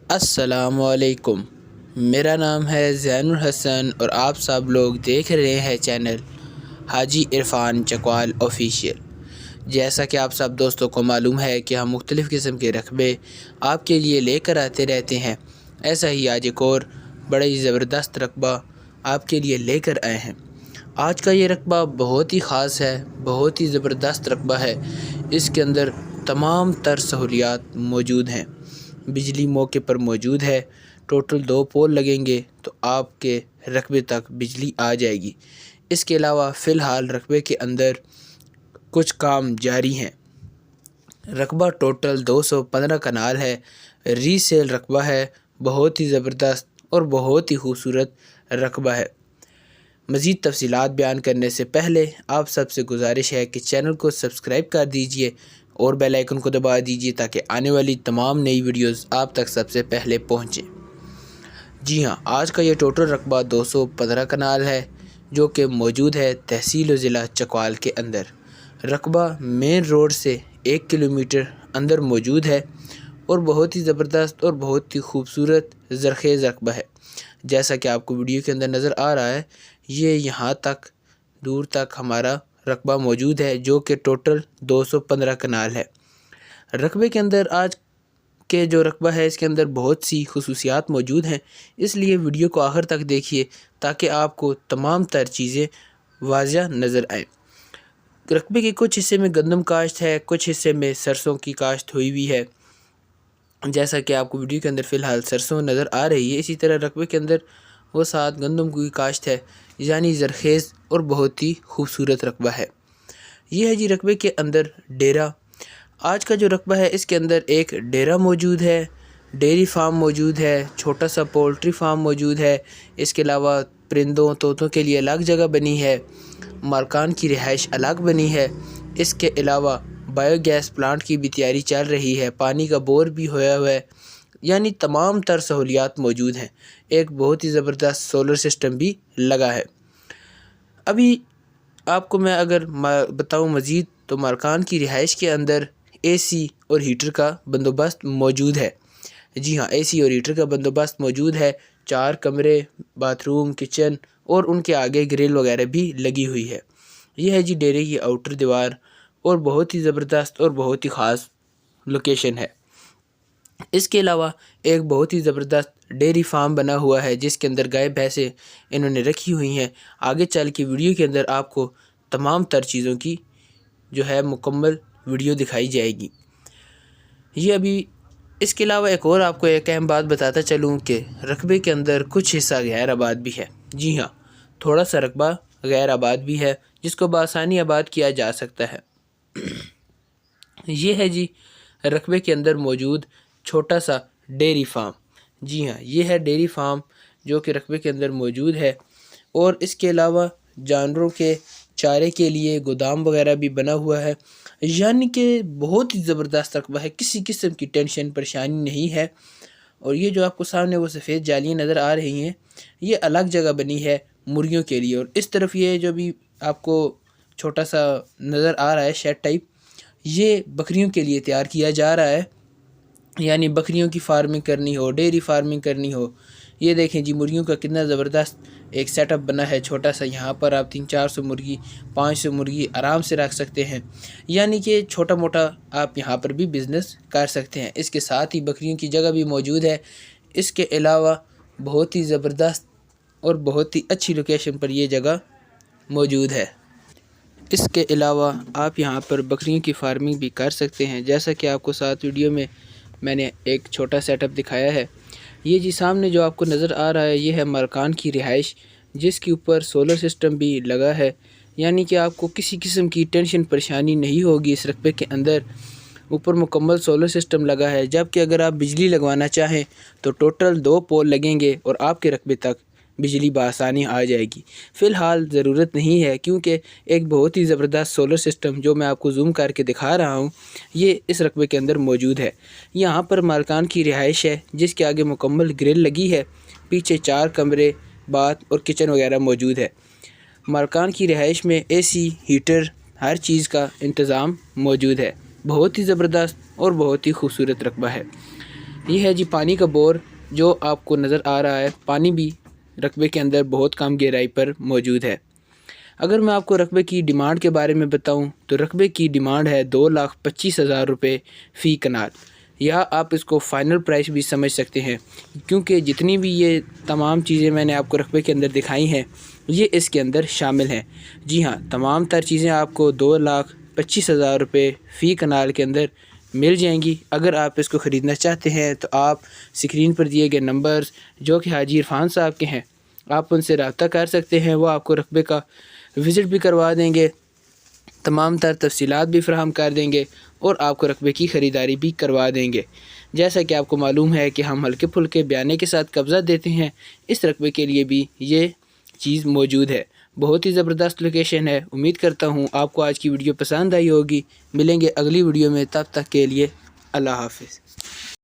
السلام علیکم، میرا نام ہے زین الحسن اور آپ سب لوگ دیکھ رہے ہیں چینل حاجی عرفان چکوال آفیشیل۔ جیسا کہ آپ سب دوستوں کو معلوم ہے کہ ہم مختلف قسم کے رقبے آپ کے لیے لے کر آتے رہتے ہیں، ایسا ہی آج ایک اور بڑا ہی زبردست رقبہ آپ کے لیے لے کر آئے ہیں۔ آج کا یہ رقبہ بہت ہی خاص ہے، بہت ہی زبردست رقبہ ہے۔ اس کے اندر تمام تر سہولیات موجود ہیں، بجلی موقع پر موجود ہے، ٹوٹل 2 پول لگیں گے تو آپ کے رقبے تک بجلی آ جائے گی۔ اس کے علاوہ فی الحال رقبے کے اندر کچھ کام جاری ہیں۔ رقبہ ٹوٹل 215 کنال ہے، ری سیل رقبہ ہے، بہت ہی زبردست اور بہت ہی خوبصورت رقبہ ہے۔ مزید تفصیلات بیان کرنے سے پہلے آپ سب سے گزارش ہے کہ چینل کو سبسکرائب کر دیجئے اور بیل آئیکن کو دبا دیجئے تاکہ آنے والی تمام نئی ویڈیوز آپ تک سب سے پہلے پہنچیں۔ جی ہاں، آج کا یہ ٹوٹل رقبہ 215 کنال ہے جو کہ موجود ہے تحصیل و ضلع چکوال کے اندر۔ رقبہ مین روڈ سے 1 کلومیٹر اندر موجود ہے اور بہت ہی زبردست اور بہت ہی خوبصورت زرخیز رقبہ ہے۔ جیسا کہ آپ کو ویڈیو کے اندر نظر آ رہا ہے، یہ یہاں تک دور تک ہمارا رقبہ موجود ہے جو کہ ٹوٹل 215 کنال ہے۔ رقبے کے اندر آج کے جو رقبہ ہے اس کے اندر بہت سی خصوصیات موجود ہیں، اس لیے ویڈیو کو آخر تک دیکھیے تاکہ آپ کو تمام تر چیزیں واضح نظر آئیں۔ رقبے کے کچھ حصے میں گندم کاشت ہے، کچھ حصے میں سرسوں کی کاشت ہوئی ہوئی ہے، جیسا کہ آپ کو ویڈیو کے اندر فی الحال سرسوں نظر آ رہی ہے۔ اسی طرح رقبے کے اندر وہ ساتھ گندم کی کاشت ہے، یعنی زرخیز اور بہت ہی خوبصورت رقبہ ہے۔ یہ ہے جی رقبے کے اندر ڈیرا۔ آج کا جو رقبہ ہے اس کے اندر ایک ڈیرا موجود ہے، ڈیری فارم موجود ہے، چھوٹا سا پولٹری فارم موجود ہے، اس کے علاوہ پرندوں طوطوں کے لیے الگ جگہ بنی ہے، مالکان کی رہائش الگ بنی ہے۔ اس کے علاوہ بایو گیس پلانٹ کی بھی تیاری چل رہی ہے، پانی کا بور بھی ہوا ہوا ہے، یعنی تمام تر سہولیات موجود ہیں۔ ایک بہت ہی زبردست سولر سسٹم بھی لگا ہے۔ ابھی آپ کو میں اگر بتاؤں مزید تو مالکان کی رہائش کے اندر اے سی اور ہیٹر کا بندوبست موجود ہے۔ جی ہاں، اے سی اور ہیٹر کا بندوبست موجود ہے۔ 4 کمرے، باتھ روم، کچن اور ان کے آگے گرل وغیرہ بھی لگی ہوئی ہے۔ یہ ہے جی ڈیرے کی آؤٹر دیوار اور بہت ہی زبردست اور بہت ہی خاص لوکیشن ہے۔ اس کے علاوہ ایک بہت ہی زبردست ڈیری فارم بنا ہوا ہے جس کے اندر گائے بھینسیں انہوں نے رکھی ہوئی ہیں۔ آگے چل کے ویڈیو کے اندر آپ کو تمام تر چیزوں کی جو ہے مکمل ویڈیو دکھائی جائے گی۔ یہ ابھی اس کے علاوہ ایک اور آپ کو ایک اہم بات بتاتا چلوں کہ رقبے کے اندر کچھ حصہ غیر آباد بھی ہے۔ جی ہاں، تھوڑا سا رقبہ غیر آباد بھی ہے جس کو بآسانی آباد کیا جا سکتا ہے۔ یہ ہے جی رقبے کے اندر موجود چھوٹا سا ڈیری فارم۔ جی ہاں، یہ ہے ڈیری فارم جو کہ رقبے کے اندر موجود ہے، اور اس کے علاوہ جانوروں کے چارے کے لیے گودام وغیرہ بھی بنا ہوا ہے، یعنی کہ بہت ہی زبردست رقبہ ہے، کسی قسم کی ٹینشن پریشانی نہیں ہے۔ اور یہ جو آپ کو سامنے وہ سفید جالیاں نظر آ رہی ہیں، یہ الگ جگہ بنی ہے مرغیوں کے لیے، اور اس طرف یہ جو بھی آپ کو چھوٹا سا نظر آ رہا ہے شیڈ ٹائپ، یہ بکریوں کے لیے تیار کیا جا رہا ہے، یعنی بکریوں کی فارمنگ کرنی ہو، ڈیری فارمنگ کرنی ہو۔ یہ دیکھیں جی مرغیوں کا کتنا زبردست ایک سیٹ اپ بنا ہے چھوٹا سا، یہاں پر آپ 300-400 مرغی 500 مرغی آرام سے رکھ سکتے ہیں، یعنی کہ چھوٹا موٹا آپ یہاں پر بھی بزنس کر سکتے ہیں۔ اس کے ساتھ ہی بکریوں کی جگہ بھی موجود ہے۔ اس کے علاوہ بہت ہی زبردست اور بہت ہی اچھی لوکیشن پر یہ جگہ موجود ہے۔ اس کے علاوہ آپ یہاں پر بکریوں کی فارمنگ بھی کر سکتے ہیں، جیسا کہ آپ کو ساتھ ویڈیو میں نے ایک چھوٹا سیٹ اپ دکھایا ہے۔ یہ جی سامنے جو آپ کو نظر آ رہا ہے، یہ ہے مالکان کی رہائش جس کے اوپر سولر سسٹم بھی لگا ہے، یعنی کہ آپ کو کسی قسم کی ٹینشن پریشانی نہیں ہوگی۔ اس رقبے کے اندر اوپر مکمل سولر سسٹم لگا ہے، جبکہ اگر آپ بجلی لگوانا چاہیں تو ٹوٹل 2 پول لگیں گے اور آپ کے رقبے تک بجلی بآسانی آ جائے گی۔ فی الحال ضرورت نہیں ہے کیونکہ ایک بہت ہی زبردست سولر سسٹم جو میں آپ کو زوم کر کے دکھا رہا ہوں، یہ اس رقبے کے اندر موجود ہے۔ یہاں پر مالکان کی رہائش ہے جس کے آگے مکمل گرل لگی ہے، پیچھے 4 کمرے، باتھ اور کچن وغیرہ موجود ہے۔ مالکان کی رہائش میں اے سی، ہیٹر، ہر چیز کا انتظام موجود ہے۔ بہت ہی زبردست اور بہت ہی خوبصورت رقبہ ہے۔ یہ ہے جی پانی کا بور جو آپ کو نظر آ رہا ہے، پانی بھی رقبے کے اندر بہت کم گہرائی پر موجود ہے۔ اگر میں آپ کو رقبے کی ڈیمانڈ کے بارے میں بتاؤں تو رقبے کی ڈیمانڈ ہے 2,25,000 روپے فی کنال، یا آپ اس کو فائنل پرائس بھی سمجھ سکتے ہیں، کیونکہ جتنی بھی یہ تمام چیزیں میں نے آپ کو رقبے کے اندر دکھائی ہیں یہ اس کے اندر شامل ہیں۔ جی ہاں، تمام تر چیزیں آپ کو 2,25,000 روپے فی کنال کے اندر مل جائیں گی۔ اگر آپ اس کو خریدنا چاہتے ہیں تو آپ اسکرین پر دیے گئے نمبرز جو کہ حاجی عرفان صاحب کے ہیں، آپ ان سے رابطہ کر سکتے ہیں، وہ آپ کو رقبے کا وزٹ بھی کروا دیں گے، تمام تر تفصیلات بھی فراہم کر دیں گے اور آپ کو رقبے کی خریداری بھی کروا دیں گے۔ جیسا کہ آپ کو معلوم ہے کہ ہم ہلکے پھلکے بیانے کے ساتھ قبضہ دیتے ہیں، اس رقبے کے لیے بھی یہ چیز موجود ہے۔ بہت ہی زبردست لوکیشن ہے۔ امید کرتا ہوں آپ کو آج کی ویڈیو پسند آئی ہوگی۔ ملیں گے اگلی ویڈیو میں، تب تک کے لیے اللہ حافظ۔